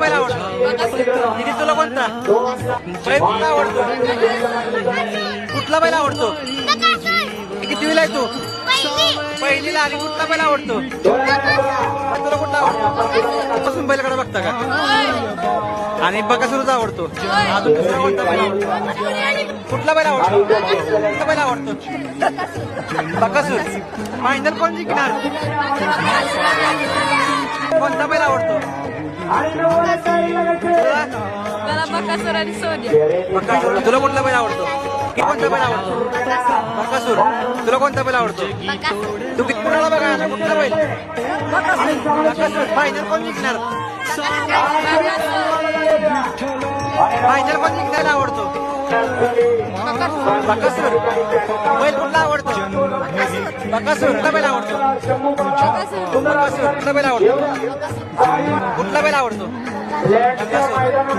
बैल आवडतो? दिदी तुला कोणता बैल कुठला आवडतो? कुठला बैल आवडतो? कितवीला आहे तू? पहिलीला. आणि कुठला बैल आवडतो? तुला कुठला आवडतो? पासून बैलकडे बघता का? आणि बकासूरचा आवडतो? अजून दुसरा कोणता बैल आवडतो? कुठला बैल आवडतो? कुठला बैल आवडतो? बकासूर. फायनल कोण जिंकणार? कोणता बैल आवडतो? मला बकासूर आणि सोन्या. बकासूर. तुला कुठला बैल आवडतो? कोणता बैल आवडतो? बकासूर. तुला कोणता बैल आवडतो? तू किती कुणाला बघा कुठला बैल? बकासूर. फायनल कोण जिंकणार? फायनल कोण जिंकण्याला आवडतो? बकासूर. बैल कुठला आवडतो? बकासूर. कुठला बैल आवडतो? बकासूर. कुठला बैल आवडतो? कुठला बैल आवडतो? बकासूर.